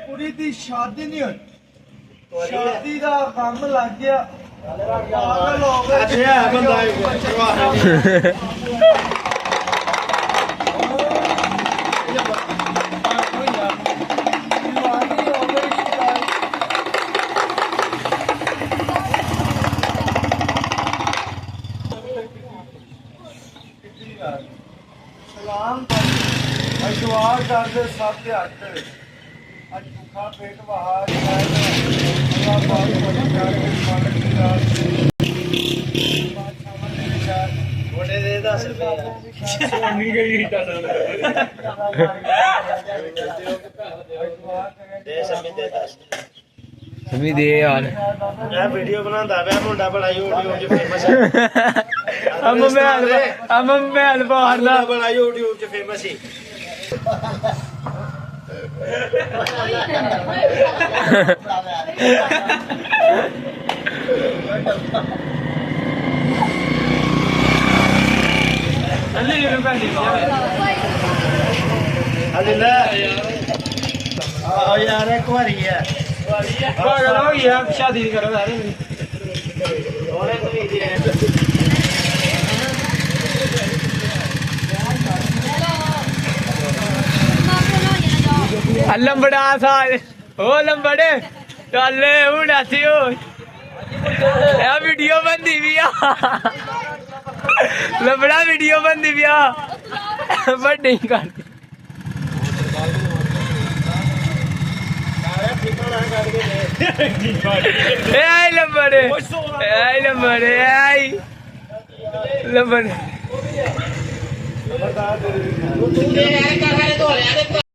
कुड़ी दी शादी नहीं हुई, शादी का काम लग गया। पागल हो गए। अच्छा बंदा सलाम अशवार करते सब ते हट आज भूखा पेट बहार अल्लाह पाक बड़ी प्यार के मालिक की रात बड़े दे 10 रुपए सोनी गई 10 दे समी दे 10 समी दे यार मैं वीडियो बनांदा वे मुंडा बड़ा YouTube च फेमस है हम मैं बाहर बड़ा YouTube च फेमस है यार एक बारी है शादी करो लंबड़ा साल ओ लंबड़े चल हूं ऐसी हो वीडियो बनती भी लंबड़ा वीडियो बनती भी बट नहीं करती लंबड़े लंबड़े